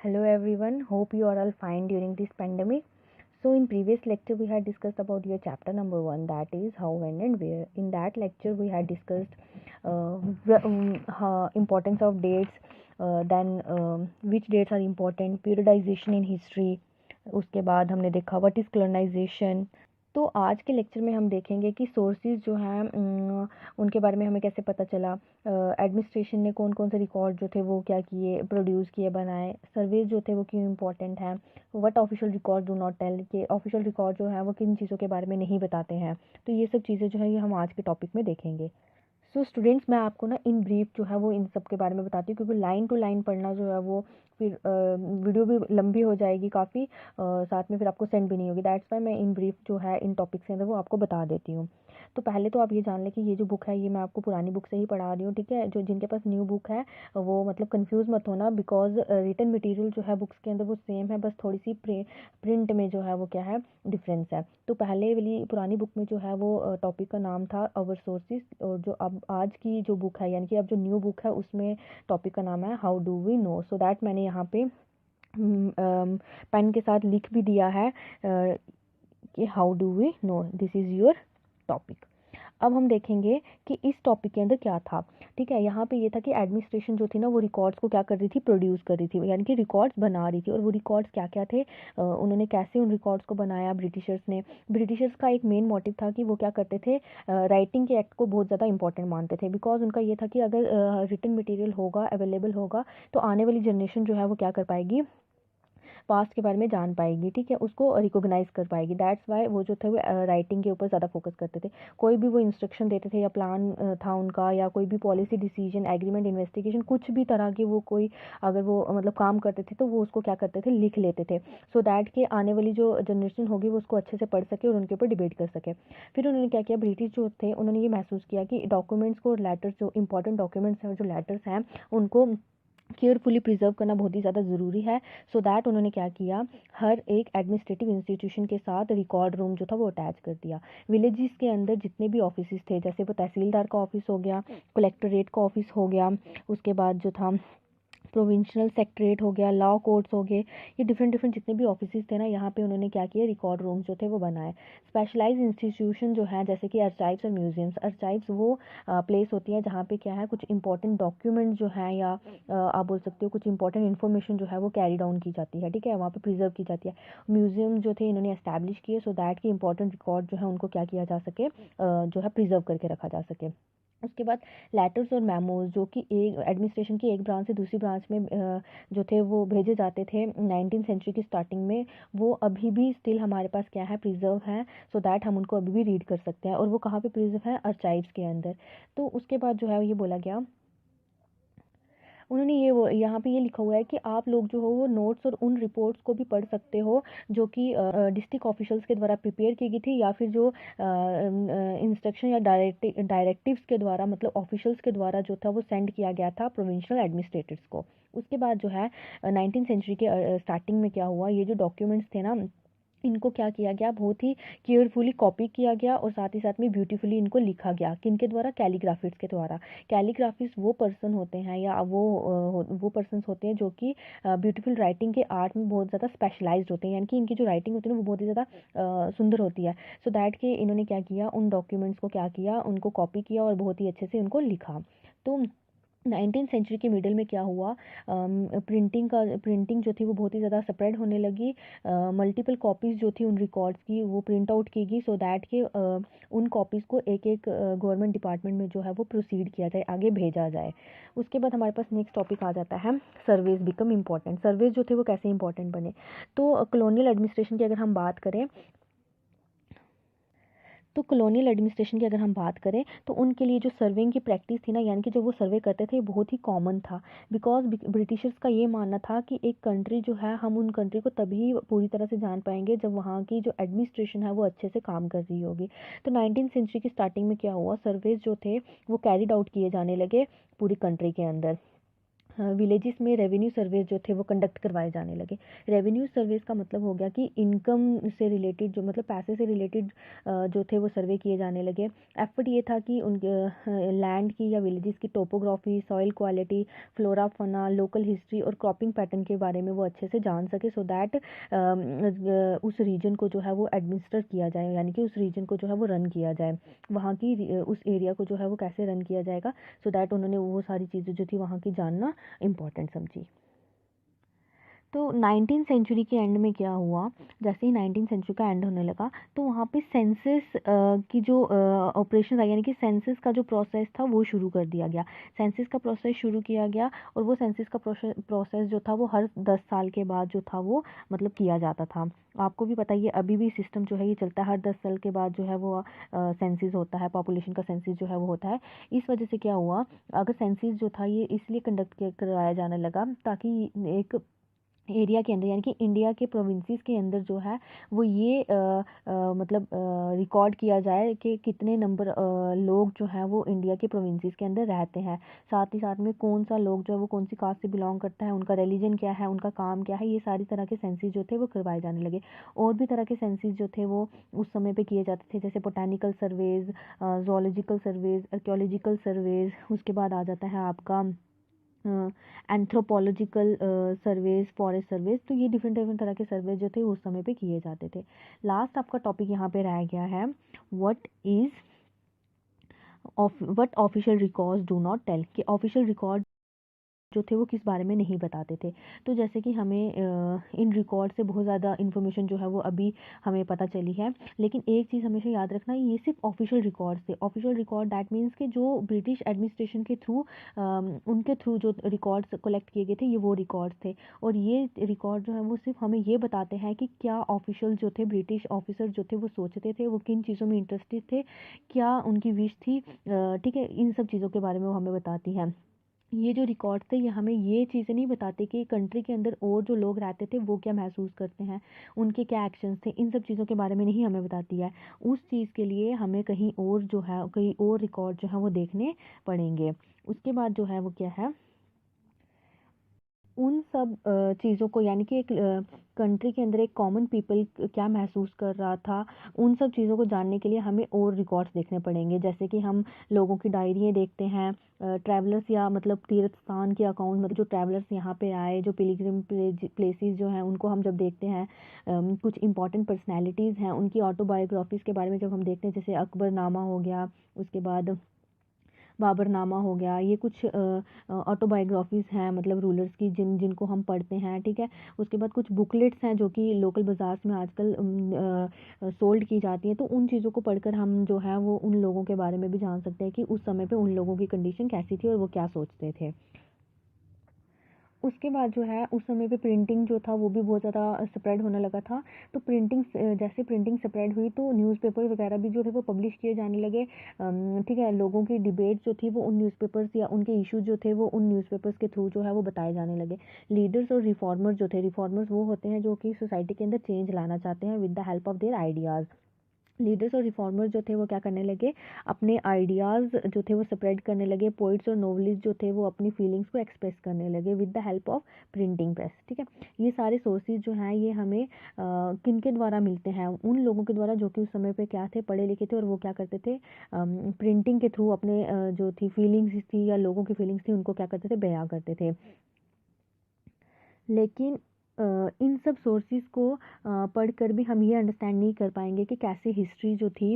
Hello everyone, hope you are all fine during this pandemic. So in previous lecture we had discussed about your chapter number 1, that is how, when and where. In that lecture we had discussed importance of dates, then which dates are important, periodization in history. उसके बाद हमने देखा what is colonization. तो आज के lecture में हम देखेंगे कि सोर्सेज जो हैं उनके बारे में हमें कैसे पता चला, एडमिनिस्ट्रेशन ने कौन कौन से रिकॉर्ड जो थे वो क्या किए, प्रोड्यूस किए, बनाए, सर्वेज जो थे वो क्यों इंपॉर्टेंट हैं, what official record do not tell, कि ऑफिशियल रिकॉर्ड जो है वो किन चीज़ों के बारे में नहीं बताते हैं। तो ये सब चीज़ें जो है ये हम आज के टॉपिक में देखेंगे। सो स्टूडेंट्स, मैं आपको ना इन ब्रीफ जो है वो इन सब के बारे में बताती हूँ, क्योंकि लाइन टू लाइन पढ़ना जो है वो फिर वीडियो भी लंबी हो जाएगी काफ़ी, साथ में फिर आपको सेंड भी नहीं होगी। दैट्स वाई मैं इन ब्रीफ जो है इन टॉपिक्स के अंदर वो आपको बता देती हूँ। तो पहले तो आप ये जान लें कि ये जो बुक है ये मैं आपको पुरानी बुक से ही पढ़ा रही हूँ, ठीक है। जो जिनके पास न्यू बुक है वो मतलब कंफ्यूज मत होना, बिकॉज रिटन मटेरियल जो है बुक्स के अंदर वो सेम है, बस थोड़ी सी प्रिंट में जो है वो क्या है डिफरेंस है। तो पहले वाली पुरानी बुक में जो है वो टॉपिक का नाम था आवर सोर्सेज, और जो अब आज की जो बुक है यानी कि अब जो न्यू बुक है उसमें टॉपिक का नाम है how do we know. So that मैंने यहाँ पे पेन के साथ लिख भी दिया है कि how do we know, this is your topic. अब हम देखेंगे कि इस टॉपिक के अंदर क्या था, ठीक है। यहाँ पे ये था कि एडमिनिस्ट्रेशन जो थी ना वो रिकॉर्ड्स को क्या कर रही थी, प्रोड्यूस कर रही थी, यानी कि रिकॉर्ड्स बना रही थी। और वो रिकॉर्ड्स क्या क्या थे, उन्होंने कैसे उन रिकॉर्ड्स को बनाया ब्रिटिशर्स ने। ब्रिटिशर्स का एक मेन मोटिव था कि वो क्या करते थे, राइटिंग के एक्ट को बहुत ज़्यादा इंपॉर्टेंट मानते थे, बिकॉज उनका ये था कि अगर रिटन मटेरियल होगा, अवेलेबल होगा, तो आने वाली जनरेशन जो है वो क्या कर पाएगी, पास्ट के बारे में जान पाएगी, ठीक है, उसको रिकॉग्नाइज कर पाएगी। दैट्स वाई वो जो थे वो राइटिंग के ऊपर ज़्यादा फोकस करते थे। कोई भी वो इंस्ट्रक्शन देते थे या प्लान था उनका, या कोई भी पॉलिसी डिसीजन, एग्रीमेंट, इन्वेस्टिगेशन, कुछ भी तरह के वो कोई अगर वो मतलब काम करते थे तो वो उसको क्या करते थे, लिख लेते थे, सो दैट कि आने वाली जो जनरेशन होगी वो उसको अच्छे से पढ़ सके और उनके ऊपर डिबेट कर सके। फिर उन्होंने क्या किया, ब्रिटिश जो थे उन्होंने ये महसूस किया कि डॉक्यूमेंट्स को, लेटर्स, जो इंपॉर्टेंट डॉक्यूमेंट्स हैं, जो लेटर्स हैं, उनको केयरफुली प्रिजर्व करना बहुत ही ज़्यादा ज़रूरी है। सो दैट उन्होंने क्या किया, हर एक एडमिनिस्ट्रेटिव इंस्टीट्यूशन के साथ रिकॉर्ड रूम जो था वो अटैच कर दिया। विलेजेस के अंदर जितने भी ऑफिस थे, जैसे वो तहसीलदार का ऑफिस हो गया, कलेक्टरेट का ऑफिस हो गया, उसके बाद जो था प्रोविंशियल सेक्रेटरीट हो गया, लॉ कोर्ट्स हो गए, ये डिफरेंट डिफरेंट जितने भी ऑफिस थे ना, यहाँ पे उन्होंने क्या किया, रिकॉर्ड रूम्स जो थे वो बनाए। स्पेशलाइज इंस्टीट्यूशन जो है, जैसे कि आर्काइव्स और म्यूजियम्स। आर्काइव्स वो प्लेस होती है जहाँ पे क्या है, कुछ इंपॉर्टेंट डॉक्यूमेंट जो है, या आप बोल सकते हो कुछ इंपॉर्टेंट इन्फॉर्मेशन जो है वो कैरी डाउन की जाती है, ठीक है, वहाँ पे प्रिजर्व की जाती है। म्यूजियम जो थे इन्होंने एस्टैब्लिश किए, सो दैट कि इंपॉर्टेंट रिकॉर्ड जो है उनको क्या किया जा सके, जो है प्रिजर्व करके रखा जा सके। उसके बाद लेटर्स और मेमोज, जो कि एक एडमिनिस्ट्रेशन की एक ब्रांच से दूसरी ब्रांच में जो थे वो भेजे जाते थे 19th सेंचुरी की स्टार्टिंग में, वो अभी भी स्टिल हमारे पास क्या है, प्रिजर्व है, सो दैट हम उनको अभी भी रीड कर सकते हैं। और वो कहाँ पे प्रिजर्व है, आर्काइव्स के अंदर। तो उसके बाद जो है ये बोला गया, उन्होंने ये वो यहाँ पे ये लिखा हुआ है कि आप लोग जो हो वो नोट्स और उन रिपोर्ट्स को भी पढ़ सकते हो जो कि डिस्ट्रिक्ट ऑफिशियल्स के द्वारा प्रिपेयर की गई थी, या फिर जो इंस्ट्रक्शन या डायरेक्टिव्स के द्वारा, मतलब ऑफिशियल्स के द्वारा जो था वो सेंड किया गया था प्रोविंशियल एडमिनिस्ट्रेटर्स को। उसके बाद जो है 19th सेंचुरी के स्टार्टिंग में क्या हुआ, ये जो डॉक्यूमेंट्स थे ना, इनको क्या किया गया, बहुत ही केयरफुली कॉपी किया गया, और साथ ही साथ में ब्यूटीफुली इनको लिखा गया। किनके द्वारा, कैलीग्राफिस्ट के द्वारा। कैलीग्राफिस्ट वो पर्सन होते हैं, या वो पर्सन्स होते हैं जो कि ब्यूटीफुल राइटिंग के आर्ट में बहुत ज़्यादा स्पेशलाइज्ड होते हैं, यानी कि इनकी जो राइटिंग होती है ना वो बहुत ही ज़्यादा सुंदर होती है। सो दैट कि इन्होंने क्या किया, उन डॉक्यूमेंट्स को क्या किया, उनको कॉपी किया और बहुत ही अच्छे से उनको लिखा। तो 19th सेंचुरी के मिडल में क्या हुआ, प्रिंटिंग जो थी वो बहुत ही ज़्यादा स्प्रेड होने लगी। मल्टीपल कॉपीज़ जो थी उन रिकॉर्ड्स की वो प्रिंट आउट की गई, सो दैट कि उन कॉपीज़ को एक एक गवर्नमेंट डिपार्टमेंट में जो है वो प्रोसीड किया जाए, आगे भेजा जाए। उसके बाद हमारे पास नेक्स्ट टॉपिक आ जाता है, सर्वेज बिकम इम्पॉर्टेंट। सर्वेज जो थे वो कैसे इंपॉर्टेंट बने, तो कॉलोनियल एडमिनिस्ट्रेशन की अगर हम बात करें, तो कॉलोनियल एडमिनिस्ट्रेशन की अगर हम बात करें तो उनके लिए जो सर्वेइंग की प्रैक्टिस थी ना, यानी कि जो वो सर्वे करते थे, बहुत ही कॉमन था। बिकॉज ब्रिटिशर्स का ये मानना था कि एक कंट्री जो है, हम उन कंट्री को तभी पूरी तरह से जान पाएंगे जब वहाँ की जो एडमिनिस्ट्रेशन है वो अच्छे से काम कर रही होगी। तो 19th सेंचुरी की स्टार्टिंग में क्या हुआ, सर्वेज जो थे वो कैरिड आउट किए जाने लगे पूरी कंट्री के अंदर। विलेजेस में रेवेन्यू सर्वेज जो थे वो कंडक्ट करवाए जाने लगे। रेवेन्यू सर्वेज का मतलब हो गया कि इनकम से रिलेटेड जो मतलब पैसे से रिलेटेड जो थे वो सर्वे किए जाने लगे। एफर्ट ये था कि उनके लैंड की या विलेजेस की टोपोग्राफी, सॉइल क्वालिटी, फ्लोरा फना, लोकल हिस्ट्री और क्रॉपिंग पैटर्न के बारे में वो अच्छे से जान सके, सो दैट उस रीजन को जो है वो एडमिनिस्टर किया जाए, यानी कि उस रीजन को जो है वो रन किया जाए, वहाँ की उस एरिया को जो है वो कैसे रन किया जाएगा, सो दैट उन्होंने वो सारी चीज़ें जो थी वहाँ की जानना इम्पॉर्टेंट समझी। तो 19th सेंचुरी के एंड में क्या हुआ, जैसे ही 19th सेंचुरी का एंड होने लगा तो वहाँ पे सेंसस की जो ऑपरेशन था, यानी कि सेंसस का जो प्रोसेस था वो शुरू कर दिया गया। सेंसस का प्रोसेस शुरू किया गया और वो सेंसस का प्रोसेस जो था वो हर 10 साल के बाद जो था वो मतलब किया जाता था। आपको भी पता ही है अभी भी सिस्टम जो है ये चलता है, हर 10 साल के बाद जो है वो सेंसस होता है, पॉपुलेशन का सेंसस जो है वो होता है। इस वजह से क्या हुआ, अगर सेंसस जो था ये इसलिए कंडक्ट करवाया जाने लगा ताकि एक एरिया के अंदर, यानी कि इंडिया के प्रोविंसेस के अंदर जो है वो ये मतलब रिकॉर्ड किया जाए कि कितने नंबर लोग जो हैं वो इंडिया के प्रोविंसेस के अंदर रहते हैं। साथ ही साथ में कौन सा लोग जो है वो कौन सी कास्ट से बिलोंग करता है, उनका रिलीजन क्या है, उनका काम क्या है, ये सारी तरह के सेंसस जो थे वो करवाए जाने लगे। और भी तरह के सेंसस जो थे वो उस समय पे किए जाते थे, जैसे botanical surveys, zoological surveys, archaeological surveys, उसके बाद आ जाता है आपका एंथ्रोपोलॉजिकल सर्वेज, फॉरेस्ट सर्वेज। तो ये डिफरेंट डिफरेंट तरह के सर्वे जो थे उस समय पे किए जाते थे। लास्ट आपका टॉपिक यहाँ पे रह गया है, what is what official records do not tell, कि ऑफिशियल रिकॉर्ड जो थे वो किस बारे में नहीं बताते थे। तो जैसे कि हमें इन रिकॉर्ड से बहुत ज़्यादा इन्फॉर्मेशन जो है वो अभी हमें पता चली है, लेकिन एक चीज़ हमेशा याद रखना, ये सिर्फ ऑफिशियल रिकॉर्ड थे। ऑफिशियल रिकॉर्ड दैट मीन्स कि जो ब्रिटिश एडमिनिस्ट्रेशन के थ्रू उनके थ्रू जो रिकॉर्ड्स कलेक्ट किए गए थे ये वो रिकॉर्ड्स थे। और ये रिकॉर्ड जो है वो सिर्फ हमें ये बताते हैं कि क्या ऑफिशियल जो थे, ब्रिटिश ऑफिसर जो थे वो सोचते थे, वो किन चीज़ों में इंटरेस्टेड थे, क्या उनकी विश थी, ठीक है, इन सब चीज़ों के बारे में वो हमें बताती है। ये जो रिकॉर्ड थे ये हमें ये चीज़ें नहीं बताते कि कंट्री के अंदर और जो लोग रहते थे वो क्या महसूस करते हैं, उनके क्या एक्शंस थे, इन सब चीज़ों के बारे में नहीं हमें बताती है। उस चीज़ के लिए हमें कहीं और जो है, कहीं और रिकॉर्ड जो है वो देखने पड़ेंगे। उसके बाद जो है वो क्या है, उन सब चीज़ों को, यानी कि एक कंट्री के अंदर एक कॉमन पीपल क्या महसूस कर रहा था, उन सब चीज़ों को जानने के लिए हमें और रिकॉर्ड्स देखने पड़ेंगे। जैसे कि हम लोगों की डायरियाँ देखते हैं, ट्रैवलर्स या मतलब तीर्थ स्थान के अकाउंट, मतलब जो ट्रैवलर्स यहाँ पे आए, जो पिलग्रिम प्लेसेस जो हैं उनको हम जब देखते हैं, कुछ इंपॉर्टेंट पर्सनैलिटीज़ हैं उनकी ऑटोबायोग्राफीज़ के बारे में जब हम देखते हैं, जैसे अकबरनामा हो गया, उसके बाद बाबरनामा हो गया, ये कुछ ऑटोबायोग्राफीज़ हैं मतलब रूलर्स की, जिनको हम पढ़ते हैं, ठीक है। उसके बाद कुछ बुकलेट्स हैं जो कि लोकल बाज़ार्स में आजकल सोल्ड की जाती हैं, तो उन चीज़ों को पढ़कर हम जो है वो उन लोगों के बारे में भी जान सकते हैं कि उस समय पे उन लोगों की कंडीशन कैसी थी और वो क्या सोचते थे। उसके बाद जो है उस समय पे प्रिंटिंग जो था वो भी बहुत ज़्यादा स्प्रेड होने लगा था। तो प्रिंटिंग जैसे प्रिंटिंग स्प्रेड हुई तो न्यूज़पेपर वगैरह भी जो थे वो पब्लिश किए जाने लगे। ठीक है, लोगों की डिबेट जो थी वो उन न्यूज़पेपर्स या उनके इश्यूज जो थे वो उन न्यूज़पेपर्स के थ्रू जो है वो बताए जाने लगे। लीडर्स और रिफॉर्मर्स जो थे, रिफॉर्मर्स वो होते हैं जो कि सोसाइटी के अंदर चेंज लाना चाहते हैं with the help of their ideas. Leaders और रिफॉर्मर्स जो थे वो क्या करने लगे, अपने आइडियाज़ जो थे वो स्प्रेड करने लगे। पोइट्स और नोवेलिस्ट जो थे वो अपनी फीलिंग्स को एक्सप्रेस करने लगे with the help of printing press, ठीक है। ये सारे सोर्सेज जो हैं ये हमें किन के द्वारा मिलते हैं, उन लोगों के द्वारा जो कि उस समय पे क्या थे, पढ़े लिखे थे, और वो क्या करते थे, प्रिंटिंग के थ्रू अपने जो थी फीलिंग्स थी या लोगों की फीलिंग्स थी उनको क्या करते थे, बयां करते थे। लेकिन इन सब सोर्सेज को पढ़कर भी हम ये अंडरस्टैंड नहीं कर पाएंगे कि कैसे हिस्ट्री जो थी,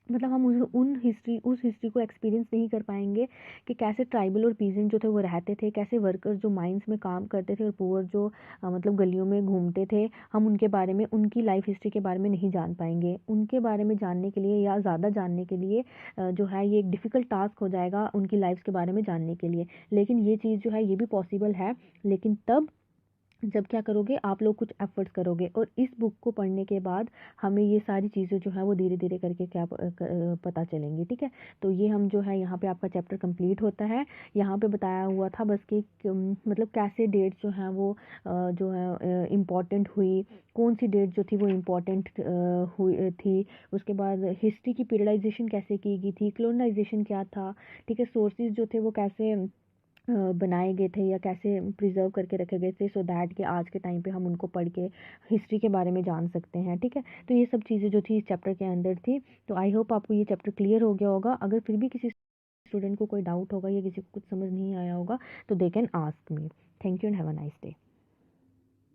मतलब हम उस हिस्ट्री को एक्सपीरियंस नहीं कर पाएंगे कि कैसे ट्राइबल और पीजेंट जो थे वो रहते थे, कैसे वर्कर्स जो माइंस में काम करते थे और पुअर जो मतलब गलियों में घूमते थे, हम उनके बारे में, उनकी लाइफ हिस्ट्री के बारे में नहीं जान पाएंगे। उनके बारे में जानने के लिए या ज़्यादा जानने के लिए जो है ये एक डिफ़िकल्ट टास्क हो जाएगा उनकी लाइफ के बारे में जानने के लिए। लेकिन ये चीज़ जो है ये भी पॉसिबल है, लेकिन तब जब क्या करोगे, आप लोग कुछ एफर्ट्स करोगे। और इस बुक को पढ़ने के बाद हमें ये सारी चीज़ें जो है वो धीरे धीरे करके क्या पता चलेंगी, ठीक है। तो ये हम जो है यहाँ पे आपका चैप्टर कंप्लीट होता है। यहाँ पे बताया हुआ था बस कि मतलब कैसे डेट जो है वो जो है इम्पॉर्टेंट हुई, कौन सी डेट जो थी वो इम्पॉर्टेंट हुई थी। उसके बाद हिस्ट्री की पीरियडाइजेशन कैसे की गई थी, कॉलोनाइजेशन क्या था, ठीक है, सोर्सेज जो थे वो कैसे बनाए गए थे या कैसे प्रिजर्व करके रखे गए थे, सो दैट कि आज के टाइम पे हम उनको पढ़ के हिस्ट्री के बारे में जान सकते हैं। ठीक है, तो ये सब चीज़ें जो थी इस चैप्टर के अंदर थी। तो आई होप आपको ये चैप्टर क्लियर हो गया होगा। अगर फिर भी किसी स्टूडेंट को कोई डाउट होगा या किसी को कुछ समझ नहीं आया होगा तो they can ask me. Thank you and have a nice day.